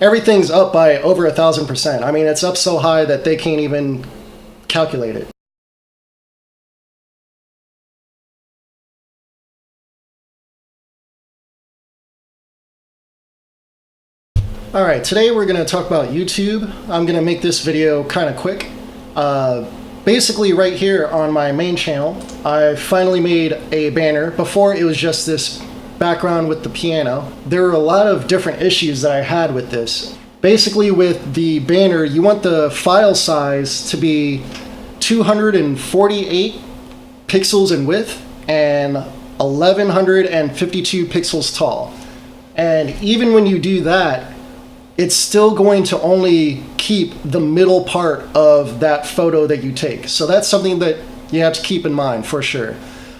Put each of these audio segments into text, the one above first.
everything's up by over 1,000%. I mean, it's up so high that they can't even calculate it. Alright, today we're going to talk about YouTube. I'm going to make this video kind of quick. Basically right here on my main channel, I finally made a banner. Before it was just this background with the piano. There were a lot of different issues that I had with this. Basically with the banner, you want the file size to be 248 pixels in width and 1152 pixels tall. And even when you do that, it's still going to only keep the middle part of that photo that you take. So that's something that you have to keep in mind for sure.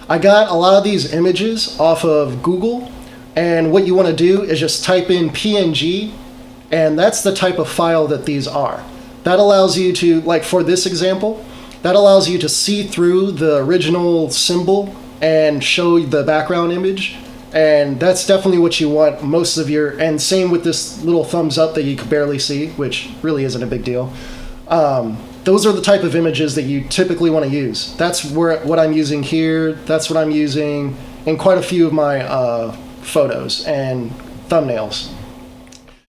I got a lot of these images off of Google, and what you want to do is just type in PNG, and that's the type of file that these are. That allows you to, like for this example, that allows you to see through the original symbol and show the background image. And that's definitely what you want most of your, and same with this little thumbs up that you could barely see, which really isn't a big deal. Those are the type of images that you typically want to use. That's what I'm using here. That's what I'm using in quite a few of my photos and thumbnails.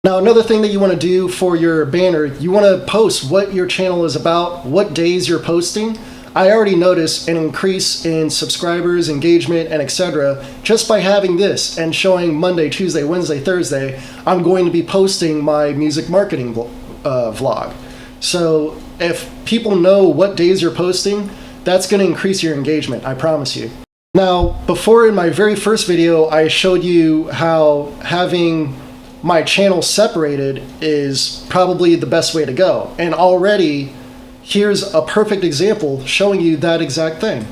Now, another thing that you want to do for your banner, you want to post what your channel is about, what days you're posting. I already noticed an increase in subscribers, engagement, and etc. just by having this and showing Monday, Tuesday, Wednesday, Thursday, I'm going to be posting my music marketing vlog. So if people know what days you're posting, that's going to increase your engagement, I promise you. Now, before in my very first video, I showed you how having my channel separated is probably the best way to go. And already, here's a perfect example showing you that exact thing.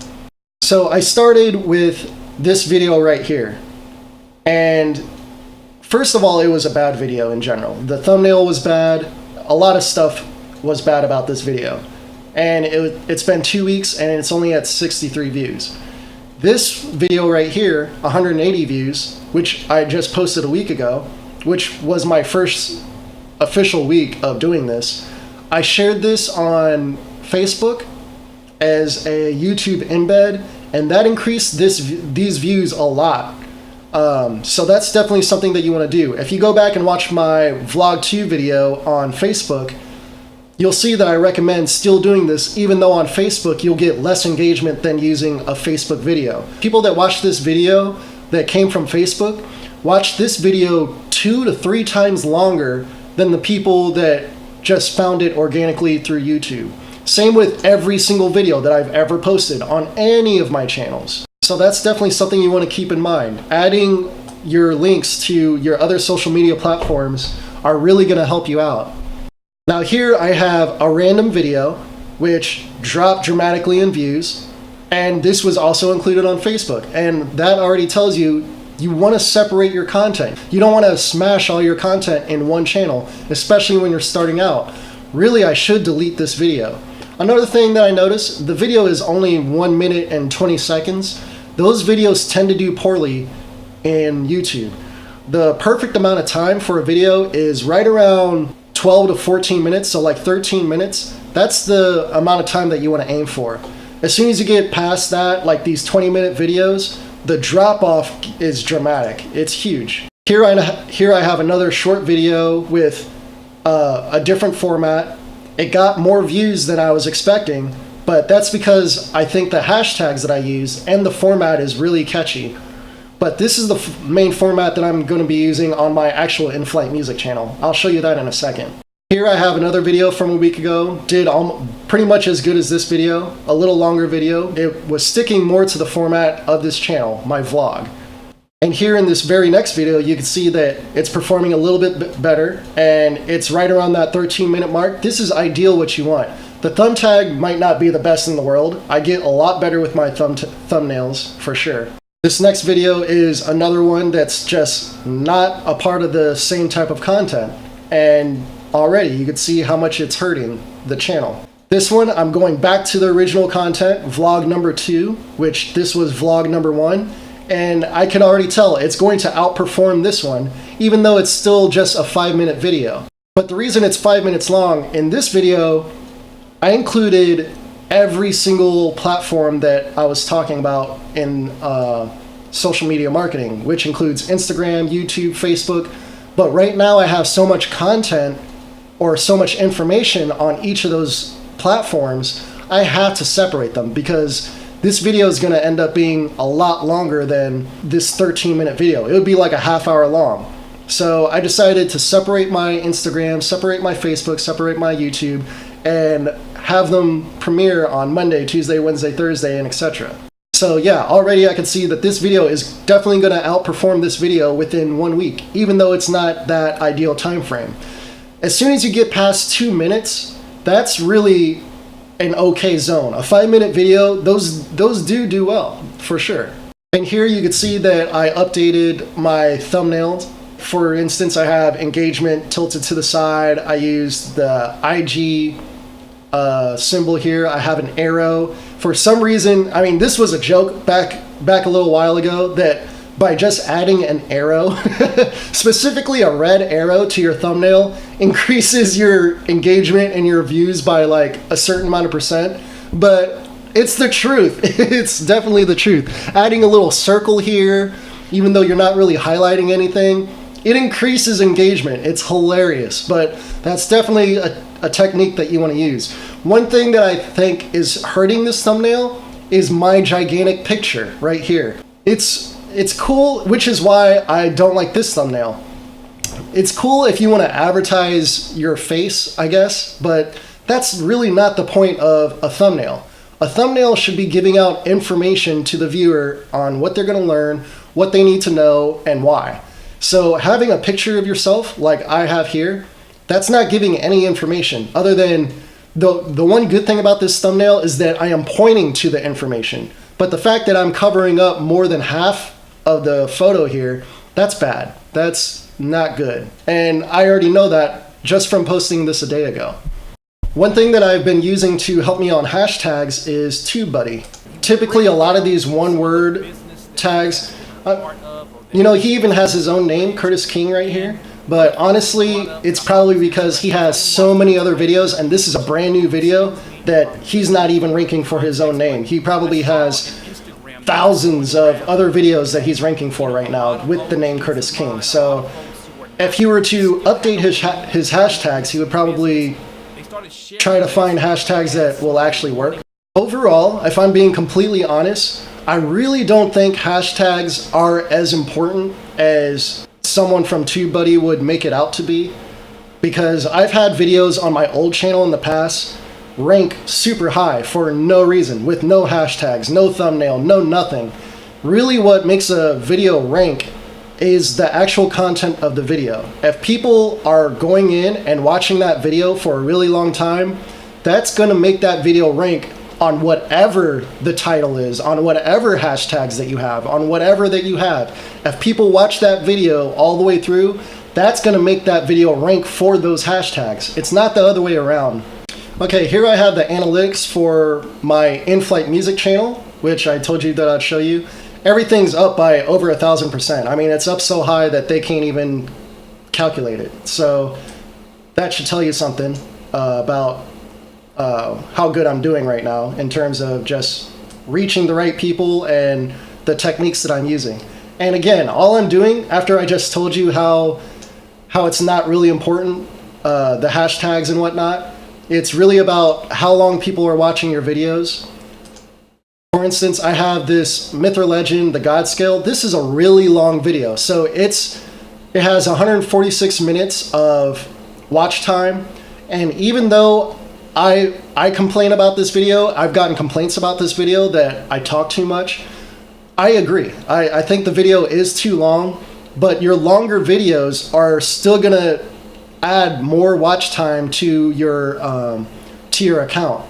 So I started with this video right here. And first of all, it was a bad video in general. The thumbnail was bad. A lot of stuff was bad about this video. And it's been 2 weeks and it's only at 63 views. This video right here, 180 views, which I just posted a week ago, which was my first official week of doing this. I shared this on Facebook as a YouTube embed, and that increased these views a lot. So that's definitely something that you want to do. If you go back and watch my Vlog 2 video on Facebook, you'll see that I recommend still doing this, even though on Facebook you'll get less engagement than using a Facebook video. People that watch this video that came from Facebook watch this video 2 to 3 times longer than the people that just found it organically through YouTube. Same with every single video that I've ever posted on any of my channels. So that's definitely something you want to keep in mind. Adding your links to your other social media platforms are really going to help you out. Now here I have a random video which dropped dramatically in views, and this was also included on Facebook, and that already tells you you want to separate your content. You don't want to smash all your content in one channel, especially when you're starting out. Really, I should delete this video. Another thing that I noticed, the video is only 1 minute and 20 seconds. Those videos tend to do poorly in YouTube. The perfect amount of time for a video is right around 12 to 14 minutes, so like 13 minutes. That's the amount of time that you want to aim for. As soon as you get past that, like these 20-minute videos, the drop-off is dramatic. It's huge. Here I have another short video with a different format. It got more views than I was expecting, but that's because I think the hashtags that I use and the format is really catchy. But this is the main format that I'm going to be using on my actual in-flight music channel. I'll show you that in a second. Here I have another video from a week ago. Did pretty much as good as this video, a little longer video. It was sticking more to the format of this channel, my vlog. And here in this very next video, you can see that it's performing a little bit better, and it's right around that 13-minute mark. This is ideal what you want. The thumb tag might not be the best in the world. I get a lot better with my thumbnails, for sure. This next video is another one that's just not a part of the same type of content. And already you can see how much it's hurting the channel. This one, I'm going back to the original content, vlog number 2, which this was vlog number 1. And I can already tell it's going to outperform this one, even though it's still just a 5-minute video. But the reason it's 5 minutes long, in this video, I included every single platform that I was talking about in social media marketing, which includes Instagram, YouTube, Facebook. But right now I have so much content or so much information on each of those platforms, I have to separate them because this video is going to end up being a lot longer than this 13-minute video. It would be like a half-hour long. So I decided to separate my Instagram, separate my Facebook, separate my YouTube, and have them premiere on Monday, Tuesday, Wednesday, Thursday, and etc. So yeah, already I can see that this video is definitely going to outperform this video within 1 week, even though it's not that ideal time frame. As soon as you get past 2 minutes, that's really an okay zone. A 5-minute video, those do well, for sure. And here you can see that I updated my thumbnails. For instance, I have engagement tilted to the side. I used the IG symbol here. I have an arrow. For some reason, I mean, this was a joke back a little while ago that by just adding an arrow, specifically a red arrow to your thumbnail, increases your engagement and your views by like a certain amount of %. But it's the truth. It's definitely the truth. Adding a little circle here, even though you're not really highlighting anything, it increases engagement. It's hilarious, but that's definitely a technique that you want to use. One thing that I think is hurting this thumbnail is my gigantic picture right here. It's cool, which is why I don't like this thumbnail. It's cool if you want to advertise your face, I guess, but that's really not the point of a thumbnail. A thumbnail should be giving out information to the viewer on what they're going to learn, what they need to know, and why. So having a picture of yourself, like I have here, that's not giving any information other than the one good thing about this thumbnail is that I am pointing to the information. But the fact that I'm covering up more than half of the photo here, that's bad. That's not good. And I already know that just from posting this a day ago. One thing that I've been using to help me on hashtags is TubeBuddy. Typically a lot of these one-word tags, you know, he even has his own name, Curtis King right here. But honestly, it's probably because he has so many other videos, and this is a brand new video that he's not even ranking for his own name. He probably has thousands of other videos that he's ranking for right now with the name Curtis King. So if he were to update his hashtags, he would probably try to find hashtags that will actually work. Overall, if I'm being completely honest, I really don't think hashtags are as important as someone from TubeBuddy would make it out to be, because I've had videos on my old channel in the past rank super high for no reason, with no hashtags, no thumbnail, no nothing. Really what makes a video rank is the actual content of the video. If people are going in and watching that video for a really long time, that's going to make that video rank on whatever the title is, on whatever hashtags that you have, on whatever that you have. If people watch that video all the way through, that's going to make that video rank for those hashtags. It's not the other way around. Okay, here I have the analytics for my in-flight music channel, which I told you that I'd show you. Everything's up by over 1,000%. I mean, it's up so high that they can't even calculate it. So that should tell you something about how good I'm doing right now in terms of just reaching the right people and the techniques that I'm using. And again, all I'm doing, after I just told you how it's not really important, the hashtags and whatnot, it's really about how long people are watching your videos. For instance, I have this Myth or Legend, the God Scale. This is a really long video. So it has 146 minutes of watch time. And even though I complain about this video, I've gotten complaints about this video that I talk too much, I agree. I think the video is too long, but your longer videos are still gonna add more watch time to your account.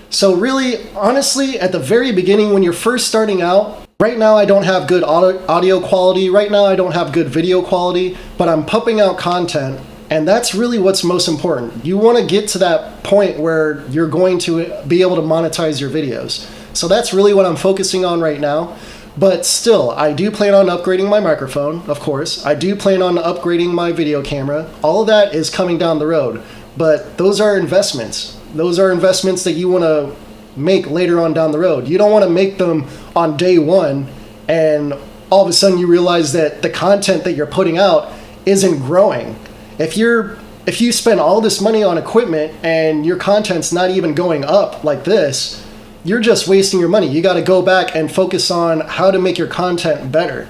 So really, honestly, at the very beginning, when you're first starting out, right now I don't have good audio quality, right now I don't have good video quality, but I'm pumping out content, and that's really what's most important. You want to get to that point where you're going to be able to monetize your videos. So that's really what I'm focusing on right now. But still, I do plan on upgrading my microphone, of course. I do plan on upgrading my video camera. All of that is coming down the road. But those are investments. Those are investments that you want to make later on down the road. You don't want to make them on day one and all of a sudden you realize that the content that you're putting out isn't growing. If you spend all this money on equipment and your content's not even going up like this, you're just wasting your money. You got to go back and focus on how to make your content better.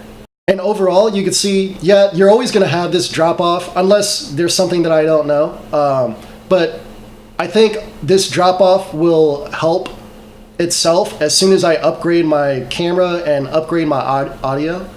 And overall, you can see, yeah, you're always going to have this drop off unless there's something that I don't know. But I think this drop off will help itself as soon as I upgrade my camera and upgrade my audio.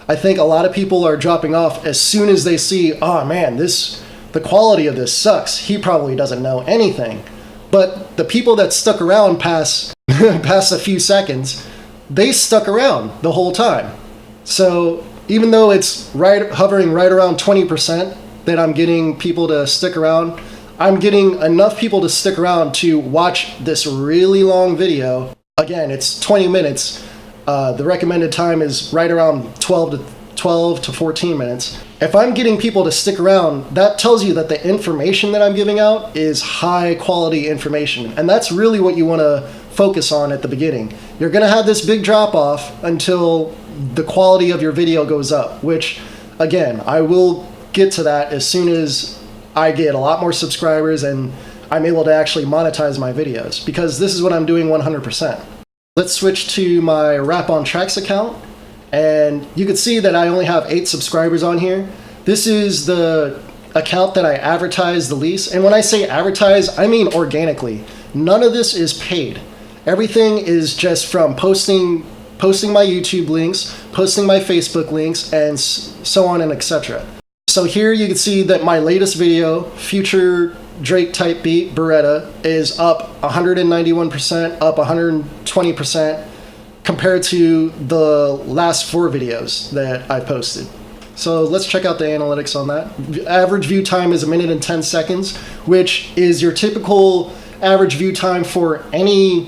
I think a lot of people are dropping off as soon as they see, oh man, the quality of this sucks. He probably doesn't know anything. But the people that stuck around past a few seconds, they stuck around the whole time. So even though it's hovering right around 20% that I'm getting people to stick around, I'm getting enough people to stick around to watch this really long video. Again, it's 20 minutes. The recommended time is right around 12 to 14 minutes. If I'm getting people to stick around, that tells you that the information that I'm giving out is high quality information. And that's really what you want to focus on at the beginning. You're going to have this big drop off until the quality of your video goes up, which again, I will get to that as soon as I get a lot more subscribers and I'm able to actually monetize my videos, because this is what I'm doing 100%. Let's switch to my Rap on Tracks account, and you can see that I only have 8 subscribers on here. This is the account that I advertise the least, and when I say advertise, I mean organically. None of this is paid. Everything is just from posting my YouTube links, posting my Facebook links, and so on and etc. So here you can see that my latest video, Future Drake type beat, Beretta, is up 191%, up 120% compared to the last 4 videos that I posted. So let's check out the analytics on that. Average view time is 1 minute and 10 seconds, which is your typical average view time for any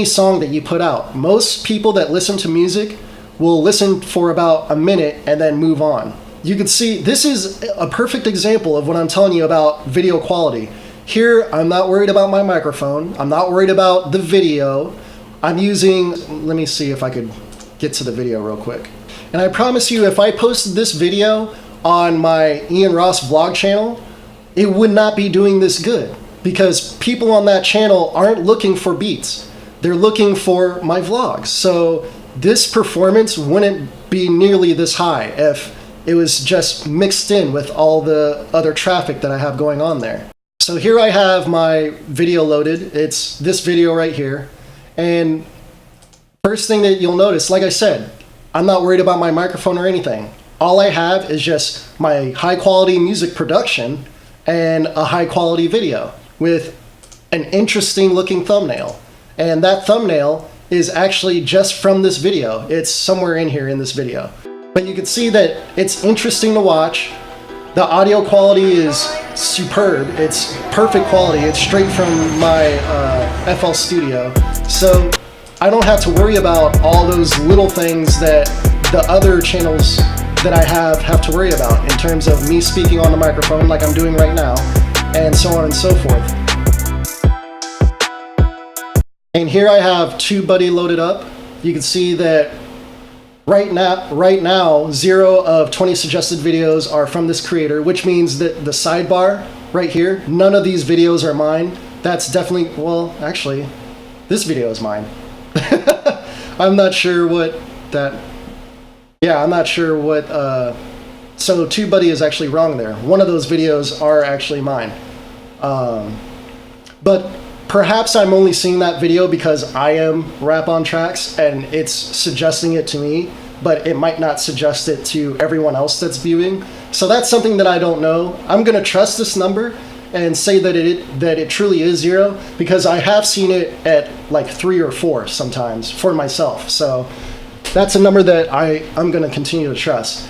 song that you put out. Most people that listen to music will listen for about a minute and then move on. You can see this is a perfect example of what I'm telling you about video quality. Here, I'm not worried about my microphone. I'm not worried about the video. I'm using, let me see if I could get to the video real quick. And I promise you, if I posted this video on my Ian Ross vlog channel, it would not be doing this good, because people on that channel aren't looking for beats. They're looking for my vlogs. So this performance wouldn't be nearly this high if it was just mixed in with all the other traffic that I have going on there. So here I have my video loaded. It's this video right here. And first thing that you'll notice, like I said, I'm not worried about my microphone or anything. All I have is just my high quality music production and a high quality video with an interesting looking thumbnail. And that thumbnail is actually just from this video. It's somewhere in here in this video. But you can see that it's interesting to watch. The audio quality is superb. It's perfect quality. It's straight from my FL Studio. So I don't have to worry about all those little things that the other channels that I have to worry about in terms of me speaking on the microphone like I'm doing right now, and so on and so forth. And here I have TubeBuddy loaded up. You can see that right now, 0 of 20 suggested videos are from this creator, which means that the sidebar right here, none of these videos are mine. That's definitely, well, actually, this video is mine. I'm not sure what that, yeah, I'm not sure what, so TubeBuddy is actually wrong there. One of those videos are actually mine. But perhaps I'm only seeing that video because I am Rap on Tracks and it's suggesting it to me, but it might not suggest it to everyone else that's viewing. So that's something that I don't know. I'm gonna trust this number and say that it truly is 0, because I have seen it at like 3 or 4 sometimes for myself. So that's a number that I'm gonna continue to trust.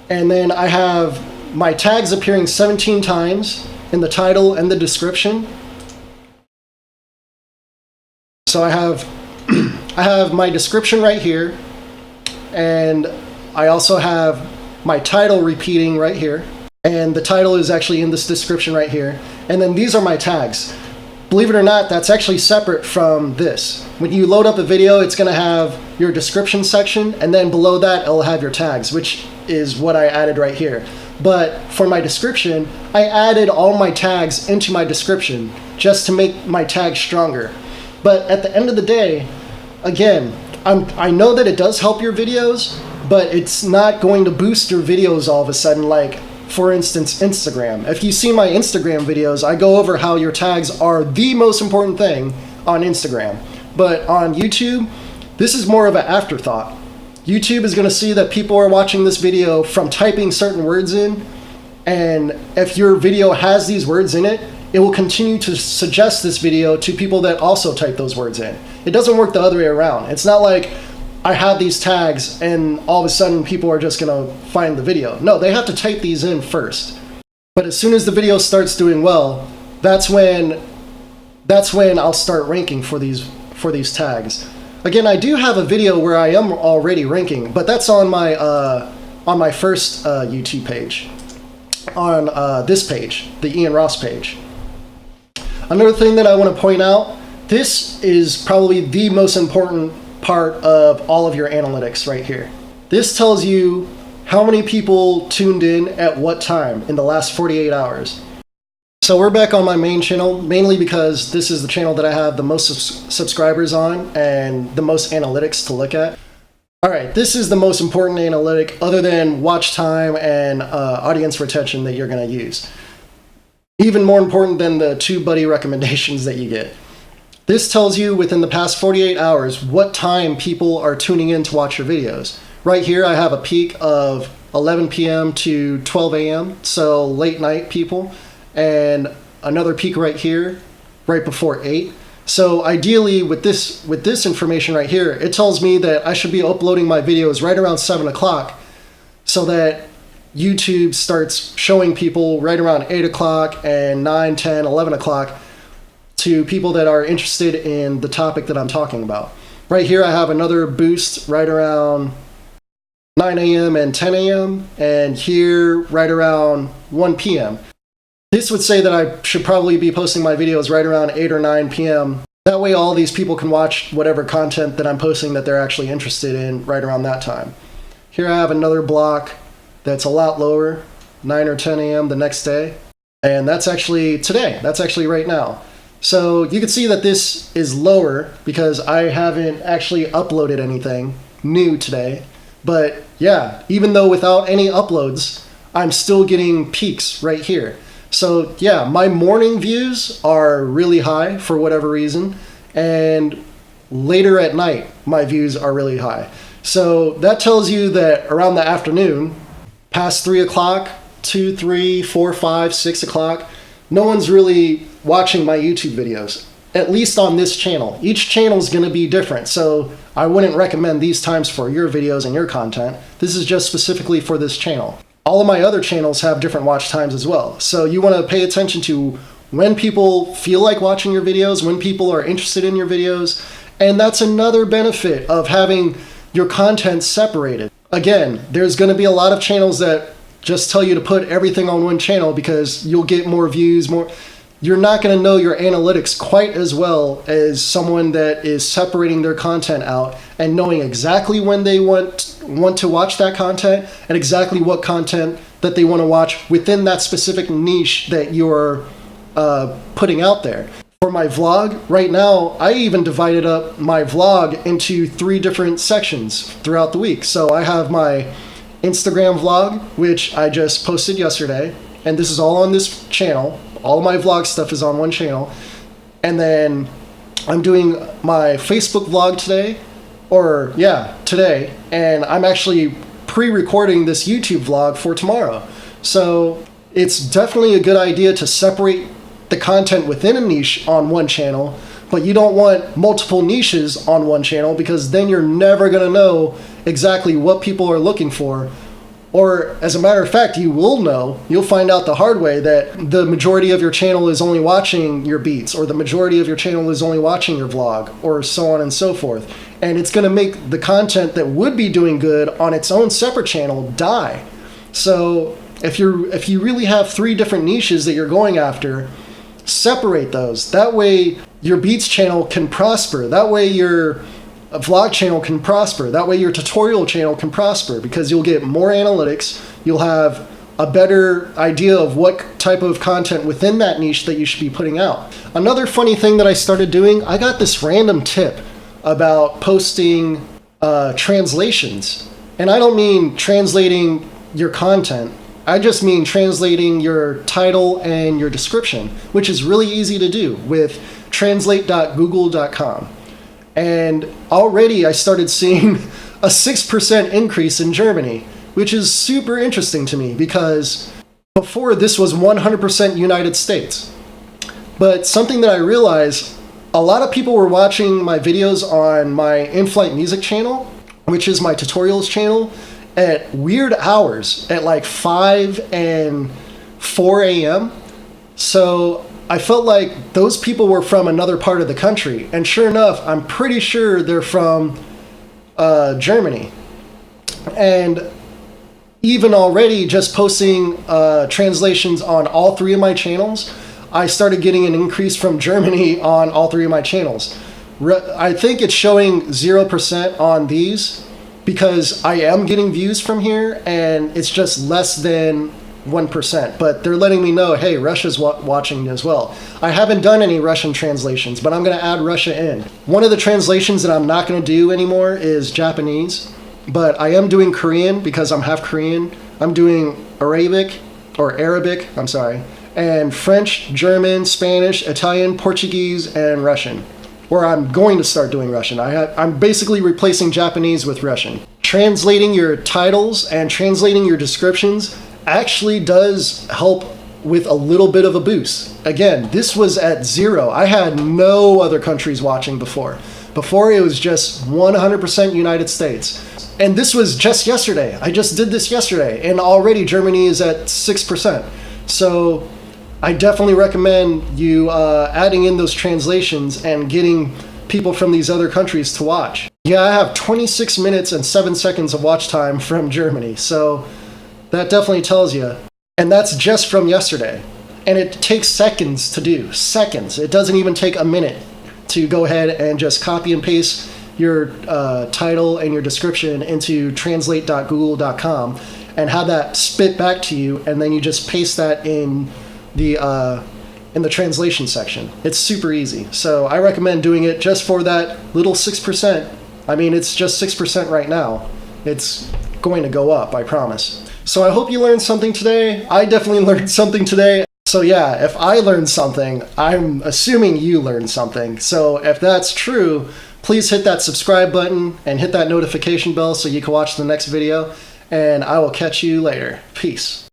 And then I have my tags appearing 17 times in the title and the description. So I have I have my description right here, and I also have my title repeating right here, and the title is actually in this description right here, and then these are my tags. Believe it or not, that's actually separate from this. When you load up a video, it's going to have your description section, and then below that it'll have your tags, which is what I added right here. But for my description, I added all my tags into my description just to make my tags stronger. But at the end of the day, again, I know that it does help your videos, but it's not going to boost your videos all of a sudden, like, for instance, Instagram. If you see my Instagram videos, I go over how your tags are the most important thing on Instagram. But on YouTube, this is more of an afterthought. YouTube is going to see that people are watching this video from typing certain words in, and if your video has these words in it, it will continue to suggest this video to people that also type those words in. It doesn't work the other way around. It's not like I have these tags and all of a sudden people are just going to find the video. No, they have to type these in first. But as soon as the video starts doing well, that's when I'll start ranking for these tags. Again, I do have a video where I am already ranking, but that's on my first YouTube page, on this page, the Ian Ross page. Another thing that I want to point out, this is probably the most important part of all of your analytics right here. This tells you how many people tuned in at what time in the last 48 hours. So we're back on my main channel, mainly because this is the channel that I have the most subscribers on and the most analytics to look at. All right, this is the most important analytic other than watch time and audience retention that you're going to use. Even more important than the TubeBuddy recommendations that you get. This tells you within the past 48 hours what time people are tuning in to watch your videos. Right here I have a peak of 11 p.m. to 12 a.m., so late night people, and another peak right here, right before 8. So ideally with this information right here, it tells me that I should be uploading my videos right around 7 o'clock so that YouTube starts showing people right around 8 o'clock and 9, 10, 11 o'clock to people that are interested in the topic that I'm talking about. Right here I have another boost right around 9 a.m. and 10 a.m. and here right around 1 p.m. This would say that I should probably be posting my videos right around 8 or 9 p.m. That way all these people can watch whatever content that I'm posting that they're actually interested in right around that time. Here I have another block that's a lot lower, 9 or 10 a.m. the next day. And that's actually today. That's actually right now. So you can see that this is lower because I haven't actually uploaded anything new today. But yeah, even though without any uploads, I'm still getting peaks right here. So yeah, my morning views are really high for whatever reason. And later at night, my views are really high. So that tells you that around the afternoon, past 3 o'clock, 2, 3, 4, 5, 6 o'clock, no one's really watching my YouTube videos, at least on this channel. Each channel is going to be different, so I wouldn't recommend these times for your videos and your content. This is just specifically for this channel. All of my other channels have different watch times as well, so you want to pay attention to when people feel like watching your videos, when people are interested in your videos, and that's another benefit of having your content separated. Again, there's going to be a lot of channels that just tell you to put everything on one channel because you'll get more views, more. You're not going to know your analytics quite as well as someone that is separating their content out and knowing exactly when they want to watch that content and exactly what content that they want to watch within that specific niche that you're putting out there. For my vlog, right now, I even divided up my vlog into 3 different sections throughout the week. So I have my Instagram vlog, which I just posted yesterday, and this is all on this channel. All of my vlog stuff is on one channel. And then I'm doing my Facebook vlog today, today, and I'm actually pre-recording this YouTube vlog for tomorrow. So it's definitely a good idea to separate the content within a niche on one channel, but you don't want multiple niches on one channel because then you're never going to know exactly what people are looking for Or, as a matter of fact, you will know, you'll find out the hard way that the majority of your channel is only watching your beats, or the majority of your channel is only watching your vlog, or so on and so forth. And it's going to make the content that would be doing good on its own separate channel die. So if you really have 3 different niches that you're going after, separate those. That way your beats channel can prosper. That way your vlog channel can prosper. That way your tutorial channel can prosper, because you'll get more analytics. You'll have a better idea of what type of content within that niche that you should be putting out. Another funny thing that I started doing, I got this random tip about posting translations. And I don't mean translating your content. I just mean translating your title and your description, which is really easy to do with translate.google.com. And already I started seeing a 6% increase in Germany, which is super interesting to me, because before this was 100% United States. But something that I realized, a lot of people were watching my videos on my in-flight music channel, which is my tutorials channel, at weird hours, at like 5 and 4 a.m. So I felt like those people were from another part of the country. And sure enough, I'm pretty sure they're from Germany. And even already just posting translations on all 3 of my channels, I started getting an increase from Germany on all 3 of my channels. I think it's showing 0% on these, because I am getting views from here, and it's just less than 1%, but they're letting me know, hey, Russia's watching as well. I haven't done any Russian translations, but I'm going to add Russia in. One of the translations that I'm not going to do anymore is Japanese, but I am doing Korean because I'm half Korean. I'm doing Arabic, and French, German, Spanish, Italian, Portuguese, and Russian. Or I'm going to start doing Russian. I'm basically replacing Japanese with Russian. Translating your titles and translating your descriptions actually does help with a little bit of a boost. Again, this was at 0. I had no other countries watching before. Before, it was just 100% United States. And this was just yesterday. I just did this yesterday, and already Germany is at 6%. So I definitely recommend you adding in those translations and getting people from these other countries to watch. Yeah, I have 26 minutes and 7 seconds of watch time from Germany, so that definitely tells you. And that's just from yesterday. And it takes seconds to do. Seconds. It doesn't even take a minute to go ahead and just copy and paste your title and your description into translate.google.com and have that spit back to you, and then you just paste that in the translation section. It's super easy. So I recommend doing it just for that little 6%. I mean, it's just 6% right now. It's going to go up, I promise. So I hope you learned something today. I definitely learned something today. So yeah, if I learned something, I'm assuming you learned something. So if that's true, please hit that subscribe button and hit that notification bell so you can watch the next video. And I will catch you later. Peace.